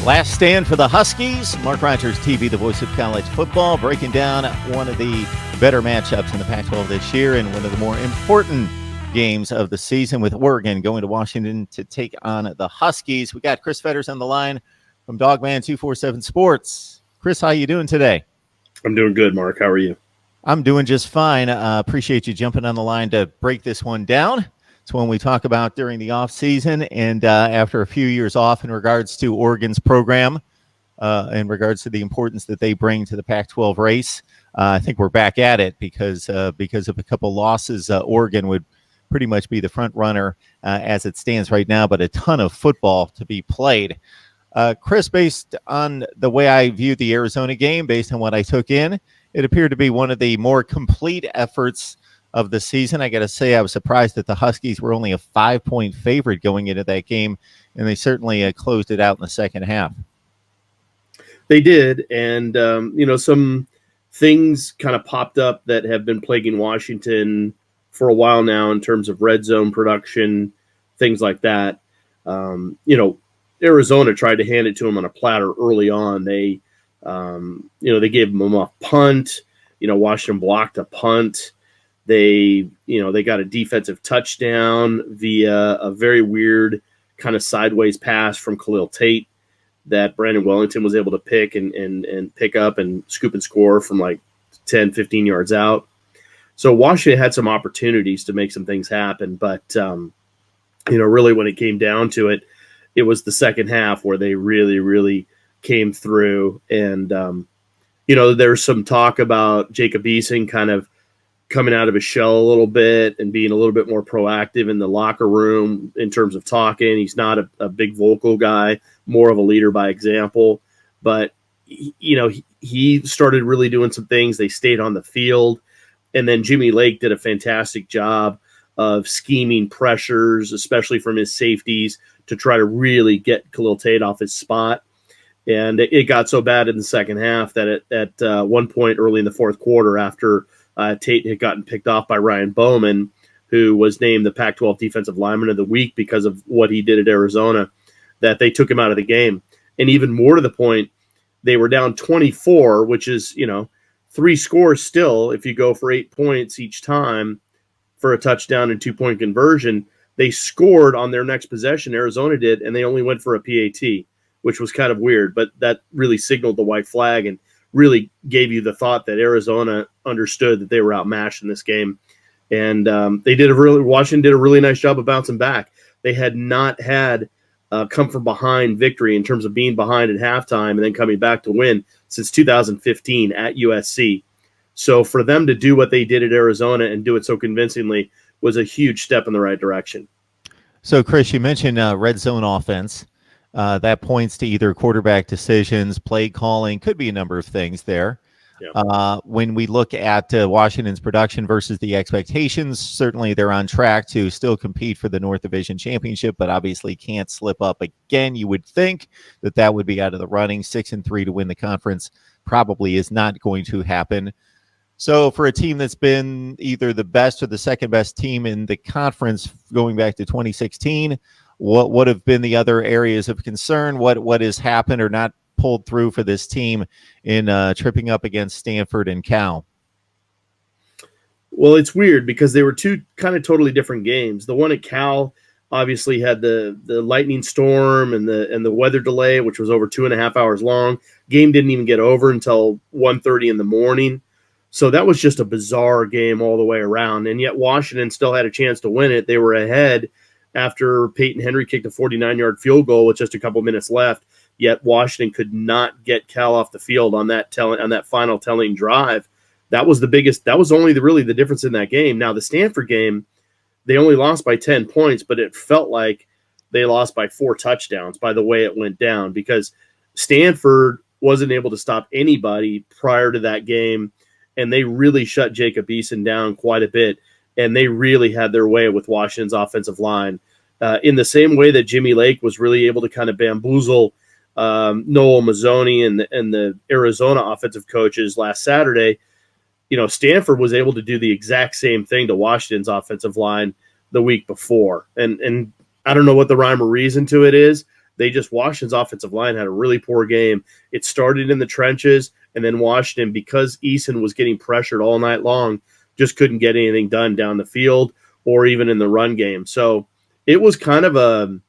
Last stand for the Huskies. MarkRogersTV, the voice of college football, breaking down one of the better matchups in the Pac-12 this year and one of the more important games of the season, with Oregon going to Washington to take on the Huskies. We got Chris Fetters on the line from Dogman 247 Sports. Chris, how you doing today? I'm doing good, Mark. How are you? I'm doing just fine. Appreciate you jumping on the line to break this one down. It's one we talk about during the off season, and after a few years off in regards to Oregon's program, in regards to the importance that they bring to the Pac-12 race. I think we're back at it because of a couple losses. Oregon would pretty much be the front runner as it stands right now, but a ton of football to be played. Chris, based on the way I viewed the Arizona game, based on what I took in, it appeared to be one of the more complete efforts of the season. I got to say, I was surprised that the Huskies were only a 5-point favorite going into that game, and they certainly closed it out in the second half. They did, and some things kind of popped up that have been plaguing Washington for a while now in terms of red zone production, things like that. Arizona tried to hand it to them on a platter early on. They gave them a punt. Washington blocked a punt. They got a defensive touchdown via a very weird kind of sideways pass from Khalil Tate that Brandon Wellington was able to pick and pick up and scoop and score from like 10, 15 yards out. So Washington had some opportunities to make some things happen, but really when it came down to it, it was the second half where they really, really came through. And there's some talk about Jacob Eason kind of coming out of his shell a little bit and being a little bit more proactive in the locker room in terms of talking. He's not a big vocal guy, more of a leader by example. But, he started really doing some things. They stayed on the field. And then Jimmy Lake did a fantastic job of scheming pressures, especially from his safeties, to try to really get Khalil Tate off his spot. And it got so bad in the second half that at one point early in the fourth quarter, after Tate had gotten picked off by Ryan Bowman, who was named the Pac-12 Defensive Lineman of the Week because of what he did at Arizona, that they took him out of the game. And even more to the point, they were down 24, which is, 3 scores still. If you go for 8 points each time for a touchdown and 2-point conversion, they scored on their next possession, Arizona did, and they only went for a PAT, which was kind of weird, but that really signaled the white flag and really gave you the thought that Arizona understood that they were outmatched in this game. And Washington did a really nice job of bouncing back. They had not had come from behind victory in terms of being behind at halftime and then coming back to win since 2015 at USC. So for them to do what they did at Arizona and do it so convincingly was a huge step in the right direction. So, Chris, you mentioned red zone offense. That points to either quarterback decisions, play calling, could be a number of things there. Yeah. When we look at Washington's production versus the expectations, certainly they're on track to still compete for the North Division Championship, but obviously can't slip up again. You would think that would be out of the running. 6-3 to win the conference probably is not going to happen. So for a team that's been either the best or the second best team in the conference going back to 2016, what would have been the other areas of concern? What has happened or not pulled through for this team in tripping up against Stanford and Cal? Well, it's weird because they were two kind of totally different games. The one at Cal obviously had the lightning storm and the weather delay, which was over 2.5 hours long. Game didn't even get over until 1:30 in the morning. So that was just a bizarre game all the way around. And yet Washington still had a chance to win it. They were ahead after Peyton Henry kicked a 49-yard field goal with just a couple minutes left. Yet Washington could not get Cal off the field on that final telling drive. That was the biggest. That was only really the difference in that game. Now the Stanford game, they only lost by 10 points, but it felt like they lost by 4 touchdowns by the way it went down, because Stanford wasn't able to stop anybody prior to that game, and they really shut Jacob Eason down quite a bit, and they really had their way with Washington's offensive line. In the same way that Jimmy Lake was really able to kind of bamboozle Noel Mazzoni and the Arizona offensive coaches last Saturday, Stanford was able to do the exact same thing to Washington's offensive line the week before. And I don't know what the rhyme or reason to it is. Washington's offensive line had a really poor game. It started in the trenches, and then Washington, because Eason was getting pressured all night long, just couldn't get anything done down the field or even in the run game. So it was kind of a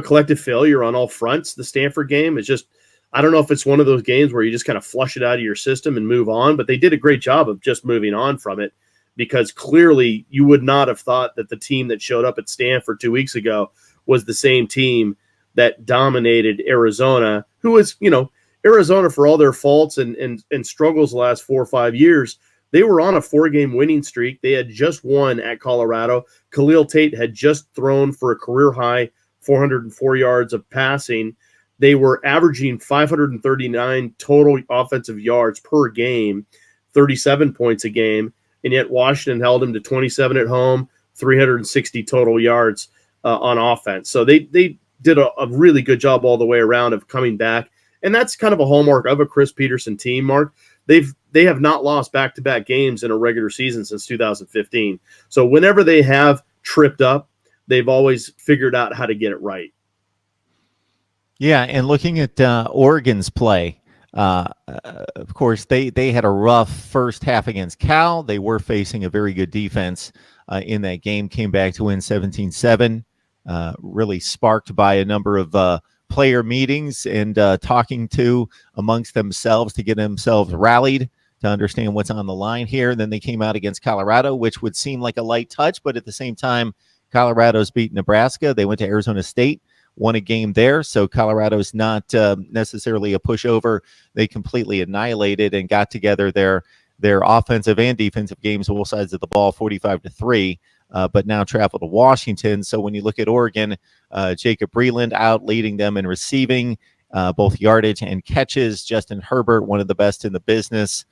collective failure on all fronts. The Stanford game is just, I don't know if it's one of those games where you just kind of flush it out of your system and move on, but they did a great job of just moving on from it, because clearly you would not have thought that the team that showed up at Stanford 2 weeks ago was the same team that dominated Arizona, who is, Arizona, for all their faults and struggles the last 4 or 5 years, they were on a 4-game winning streak. They had just won at Colorado. Khalil Tate had just thrown for a career high 404 yards of passing. They were averaging 539 total offensive yards per game, 37 points a game, and yet Washington held them to 27 at home, 360 total yards on offense. So they did a really good job all the way around of coming back, and that's kind of a hallmark of a Chris Peterson team, Mark. They have not lost back-to-back games in a regular season since 2015. So whenever they have tripped up, they've always figured out how to get it right. Yeah, and looking at Oregon's play, of course, they had a rough first half against Cal. They were facing a very good defense in that game, came back to win 17-7, really sparked by a number of player meetings and talking to amongst themselves to get themselves rallied to understand what's on the line here. Then they came out against Colorado, which would seem like a light touch, but at the same time, Colorado's beat Nebraska. They went to Arizona State, won a game there. So Colorado's not necessarily a pushover. They completely annihilated and got together their offensive and defensive games on both sides of the ball, 45-3, but now travel to Washington. So when you look at Oregon, Jacob Breland out leading them in receiving, both yardage and catches. Justin Herbert, one of the best in the business.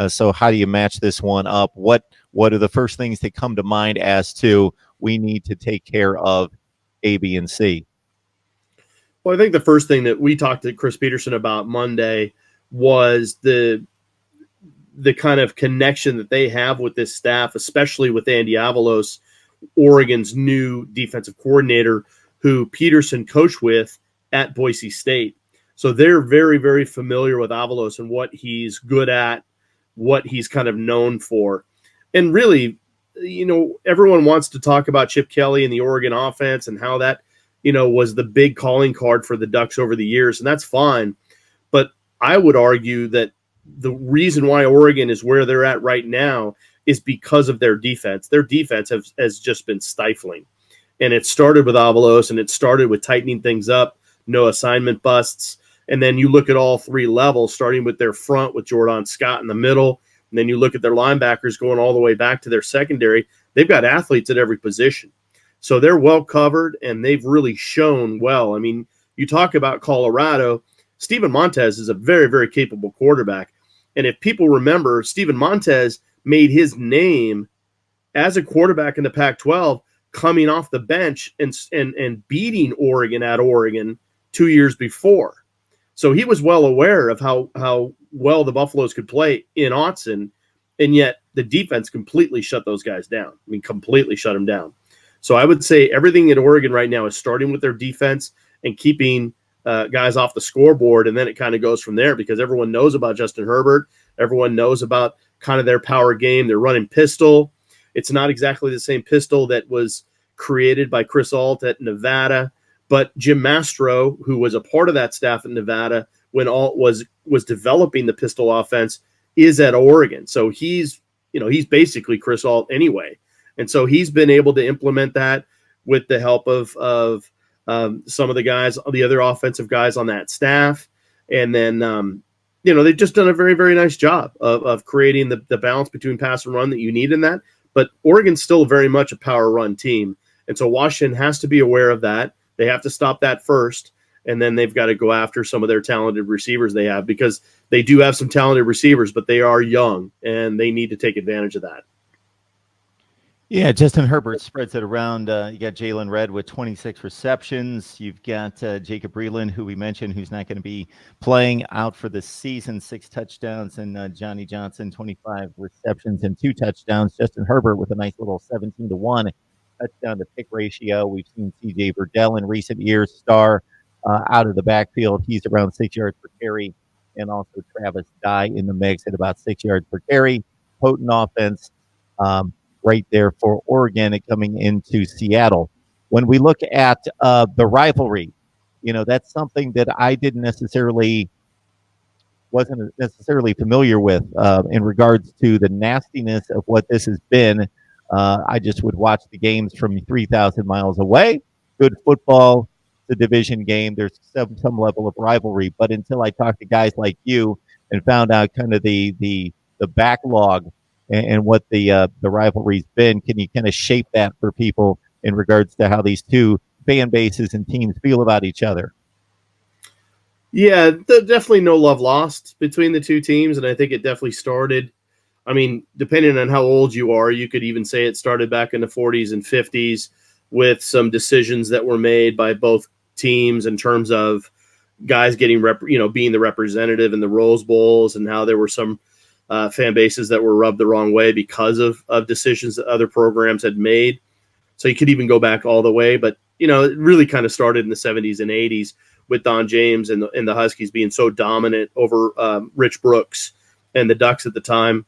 So how do you match this one up? What are the first things that come to mind as to we need to take care of A, B, and C? Well, I think the first thing that we talked to Chris Peterson about Monday was the kind of connection that they have with this staff, especially with Andy Avalos, Oregon's new defensive coordinator, who Peterson coached with at Boise State. So they're very, very familiar with Avalos and what he's good at, what he's kind of known for. And really, everyone wants to talk about Chip Kelly and the Oregon offense and how that, was the big calling card for the Ducks over the years, and that's fine. But I would argue that the reason why Oregon is where they're at right now is because of their defense. Their defense has just been stifling. And it started with Avalos, and it started with tightening things up, no assignment busts. And then you look at all three levels, starting with their front with Jordan Scott in the middle, and then you look at their linebackers going all the way back to their secondary. They've got athletes at every position. So they're well covered, and they've really shown well. I mean, you talk about Colorado. Steven Montez is a very, very capable quarterback. And if people remember, Steven Montez made his name as a quarterback in the Pac-12 coming off the bench and beating Oregon at Oregon 2 years before. So he was well aware of how well the Buffaloes could play in Autzen, and yet the defense completely shut those guys down. I mean, completely shut them down. So I would say everything at Oregon right now is starting with their defense and keeping guys off the scoreboard, and then it kind of goes from there because everyone knows about Justin Herbert. Everyone knows about kind of their power game. They're running pistol. It's not exactly the same pistol that was created by Chris Alt at Nevada, but Jim Mastro, who was a part of that staff at Nevada when Alt was developing the pistol offense, is at Oregon. So he's basically Chris Alt anyway. And so he's been able to implement that with the help of some of the guys, the other offensive guys on that staff. And then, they've just done a very, very nice job of creating the balance between pass and run that you need in that. But Oregon's still very much a power run team. And so Washington has to be aware of that. They have to stop that first. And then they've got to go after some of their talented receivers they have, because they do have some talented receivers, but they are young and they need to take advantage of that. Yeah, Justin Herbert spreads it around. You got Jalen Redd with 26 receptions. You've got Jacob Breland, who we mentioned, who's not going to be playing, out for the season, 6 touchdowns, and Johnny Johnson, 25 receptions and 2 touchdowns. Justin Herbert with a nice little 17-1 touchdown to pick ratio. We've seen C.J. Verdell in recent years star out of the backfield. He's around 6 yards per carry, and also Travis Dye in the mix at about 6 yards per carry. Potent offense right there for Oregon coming into Seattle. When we look at the rivalry, that's something that I wasn't necessarily familiar with in regards to the nastiness of what this has been. I just would watch the games from 3,000 miles away. Good football, the division game. There's some level of rivalry, but until I talked to guys like you and found out kind of the backlog and what the rivalry's been, can you kind of shape that for people in regards to how these two fan bases and teams feel about each other? Yeah, definitely no love lost between the two teams, and I think it definitely started. I mean, depending on how old you are, you could even say it started back in the 40s and 50s with some decisions that were made by both teams in terms of guys getting being the representative in the Rose Bowls, and how there were some fan bases that were rubbed the wrong way because of decisions that other programs had made. So you could even go back all the way, but it really kind of started in the 70s and 80s with Don James and the Huskies being so dominant over Rich Brooks and the Ducks at the time.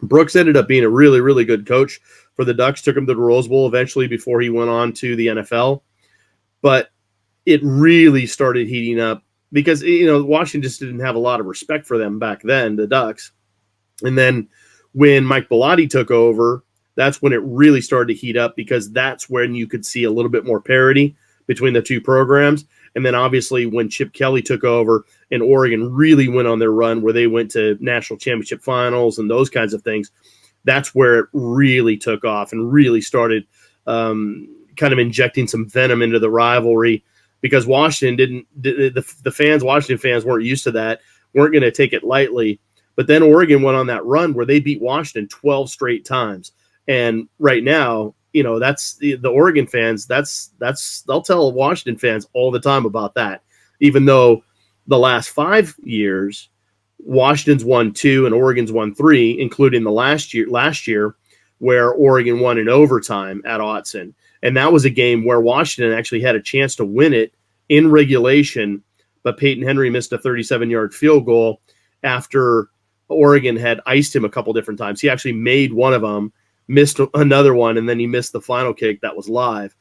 Brooks ended up being a really, really good coach for the Ducks, took him to the Rose Bowl eventually before he went on to the NFL. But it really started heating up because, Washington just didn't have a lot of respect for them back then, the Ducks. And then when Mike Bellotti took over, that's when it really started to heat up, because that's when you could see a little bit more parity between the two programs. And then obviously when Chip Kelly took over and Oregon really went on their run where they went to national championship finals and those kinds of things, that's where it really took off and really started kind of injecting some venom into the rivalry, because Washington Washington fans weren't used to that, weren't going to take it lightly. But then Oregon went on that run where they beat Washington 12 straight times. And right now, that's the Oregon fans. They'll tell Washington fans all the time about that. Even though the last 5 years, Washington's won 2 and Oregon's won 3, including the last year where Oregon won in overtime at Autzen. And that was a game where Washington actually had a chance to win it in regulation, but Peyton Henry missed a 37-yard field goal after Oregon had iced him a couple different times. He actually made one of them, missed another one, and then he missed the final kick that was live.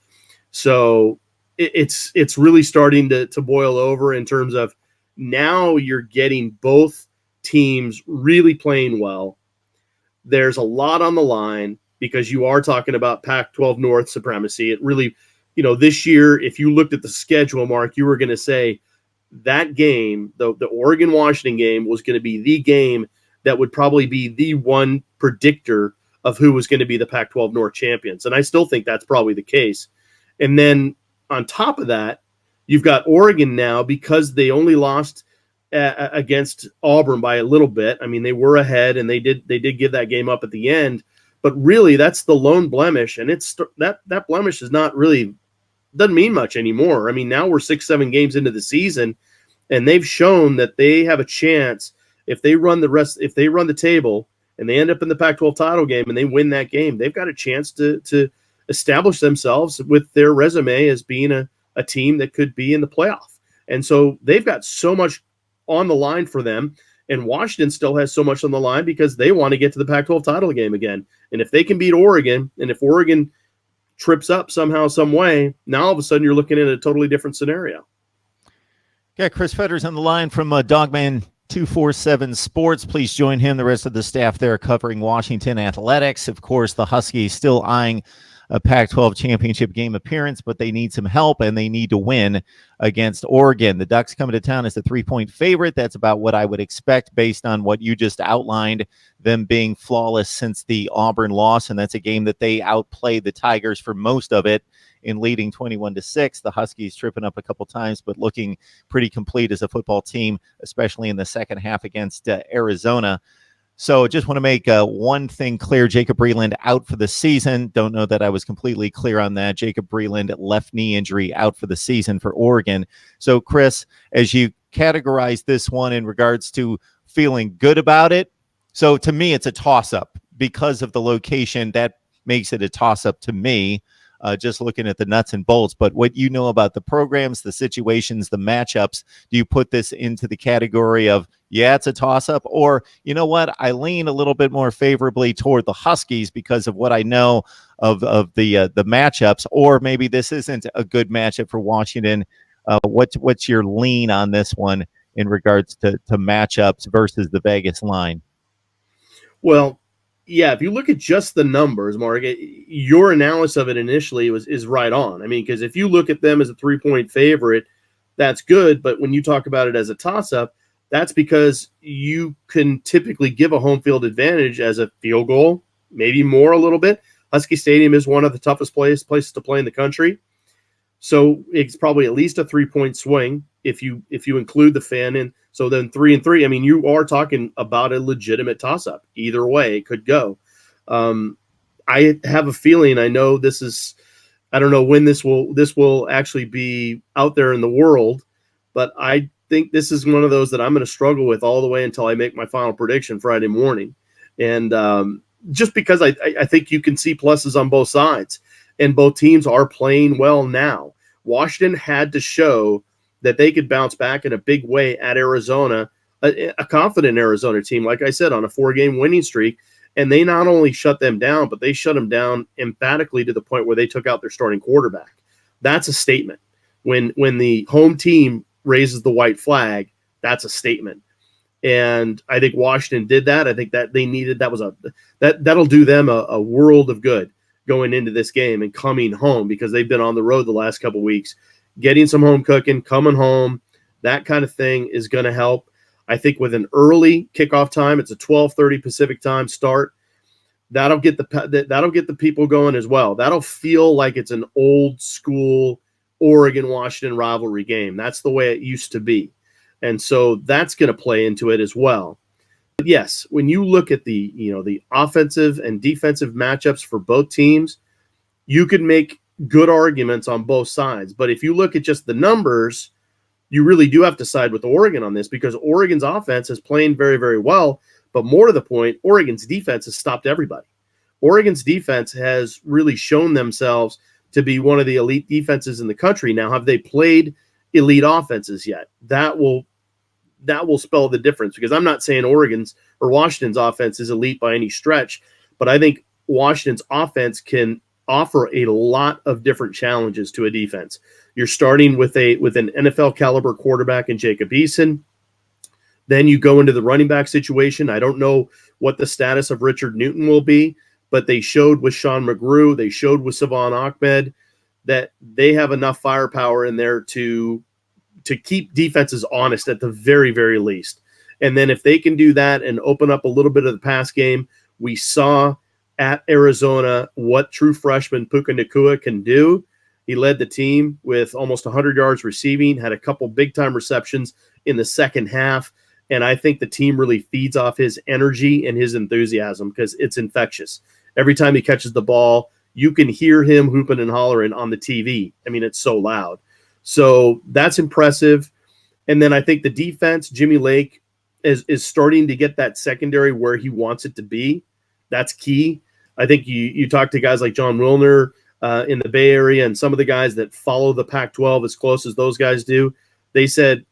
So it's really starting to boil over in terms of now you're getting both teams really playing well. There's a lot on the line because you are talking about Pac-12 North supremacy. It really, this year, if you looked at the schedule, Mark, you were going to say that game, the Oregon-Washington game, was going to be the game that would probably be the one predictor of who was going to be the Pac-12 North champions. And I still think that's probably the case. And then on top of that, you've got Oregon now, because they only lost against Auburn by a little bit. I mean, they were ahead and they did give that game up at the end, but really that's the lone blemish. And it's that blemish is not really, doesn't mean much anymore. I mean, now we're 6-7 games into the season, and they've shown that they have a chance if they run the table and they end up in the Pac-12 title game and they win that game, they've got a chance to establish themselves with their resume as being a team that could be in the playoff. And so they've got so much on the line for them. And Washington still has so much on the line because they want to get to the Pac-12 title game again. And if they can beat Oregon, and if Oregon trips up somehow, some way, now all of a sudden you're looking at a totally different scenario. Yeah, Chris Fetter's on the line from Dogman 247 Sports. Please join him, the rest of the staff there covering Washington athletics. Of course, the Huskies still eyeing a Pac-12 championship game appearance, but they need some help and they need to win against Oregon. The Ducks coming to town as a 3-point favorite. That's about what I would expect based on what you just outlined, them being flawless since the Auburn loss, and that's a game that they outplayed the Tigers for most of it in leading 21-6. The Huskies tripping up a couple times, but looking pretty complete as a football team, especially in the second half against Arizona. So just want to make one thing clear. Jacob Breland out for the season. Don't know that I was completely clear on that. Jacob Breland, left knee injury, out for the season for Oregon. So, Chris, as you categorize this one in regards to feeling good about it, so to me, it's a toss-up because of the location. That makes it a toss-up to me. just looking at the nuts and bolts, but what you know about the programs, the situations, the matchups. Do you put this into the category of, yeah, it's a toss-up, or you know what, I lean a little bit more favorably toward the Huskies because of what I know of the matchups, or maybe this isn't a good matchup for Washington? What's your lean on this one in regards to matchups versus the Vegas line? Well, yeah, if you look at just the numbers, Mark, your analysis of it initially is right on. I mean, because if you look at them as a 3-point favorite, that's good. But when you talk about it as a toss-up, that's because you can typically give a home field advantage as a field goal, maybe more a little bit. Husky Stadium is one of the toughest places to play in the country. So it's probably at least a 3-point swing if you include the fan in. So then 3-3. I mean, you are talking about a legitimate toss-up. Either way, it could go. I have a feeling. I know this is. I don't know when this will actually be out there in the world, but I think this is one of those that I'm going to struggle with all the way until I make my final prediction Friday morning. And just because I think you can see pluses on both sides, and both teams are playing well now. Washington had to show that they could bounce back in a big way at Arizona, a confident Arizona team, like I said, on a 4-game winning streak. And they not only shut them down, but they shut them down emphatically to the point where they took out their starting quarterback. That's a statement. When the home team raises the white flag, that's a statement. And I think Washington did that. I think that they needed that'll do them a world of good going into this game and coming home, because they've been on the road the last couple of weeks. Getting some home cooking, coming home, that kind of thing is going to help. I think with an early kickoff time, it's a 12:30 Pacific time start. That'll get the people going as well. That'll feel like it's an old school Oregon-Washington rivalry game. That's the way it used to be. And so that's going to play into it as well. But yes, when you look at the offensive and defensive matchups for both teams, you can make good arguments on both sides. But if you look at just the numbers, you really do have to side with Oregon on this, because Oregon's offense is playing very, very well. But more to the point, Oregon's defense has stopped everybody. Oregon's defense has really shown themselves to be one of the elite defenses in the country. Now, have they played elite offenses yet? That will spell the difference, because I'm not saying Oregon's or Washington's offense is elite by any stretch, but I think Washington's offense can offer a lot of different challenges to a defense. You're starting with an NFL caliber quarterback in Jacob Eason. Then you go into the running back situation. I don't know what the status of Richard Newton will be, but they showed with Sean McGrew, they showed with Savon Ahmed that they have enough firepower in there to keep defenses honest at the very, very least. And then if they can do that and open up a little bit of the pass game, we saw at Arizona what true freshman Puka Nacua can do. He led the team with almost 100 yards receiving, had a couple big-time receptions in the second half, and I think the team really feeds off his energy and his enthusiasm, because it's infectious. Every time he catches the ball, you can hear him hooping and hollering on the TV. I mean, it's so loud. So that's impressive. And then I think the defense, Jimmy Lake, is starting to get that secondary where he wants it to be. That's key. I think you talk to guys like John Wilner in the Bay Area, and some of the guys that follow the Pac-12 as close as those guys do. They said,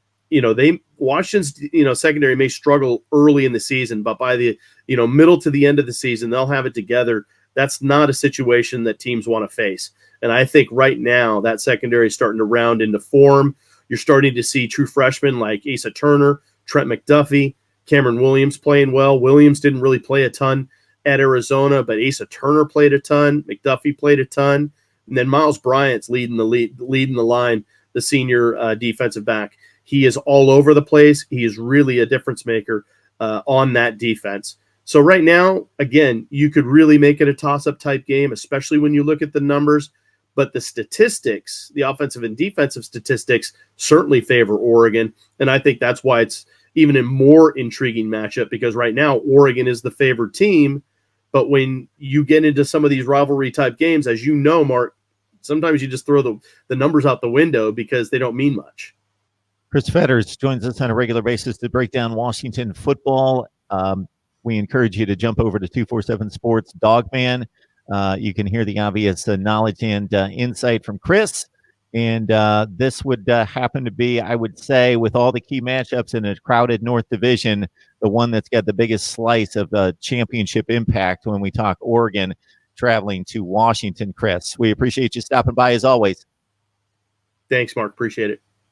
Washington's secondary may struggle early in the season, but by the middle to the end of the season, they'll have it together. That's not a situation that teams want to face. And I think right now that secondary is starting to round into form. You're starting to see true freshmen like Asa Turner, Trent McDuffie, Cameron Williams playing well. Williams didn't really play a ton at Arizona, but Asa Turner played a ton. McDuffie played a ton. And then Miles Bryant's leading the line, the senior defensive back. He is all over the place. He is really a difference maker on that defense. So right now, again, you could really make it a toss-up type game, especially when you look at the numbers. But the statistics, the offensive and defensive statistics, certainly favor Oregon. And I think that's why it's even a more intriguing matchup, because right now Oregon is the favored team. But when you get into some of these rivalry type games, as you know, Mark, sometimes you just throw the numbers out the window because they don't mean much. Chris Fetters joins us on a regular basis to break down Washington football. We encourage you to jump over to 247 Sports Dogman. You can hear the obvious knowledge and insight from Chris. And this would happen to be, I would say, with all the key matchups in a crowded North Division, the one that's got the biggest slice of championship impact when we talk Oregon traveling to Washington. Chris, we appreciate you stopping by as always. Thanks, Mark. Appreciate it.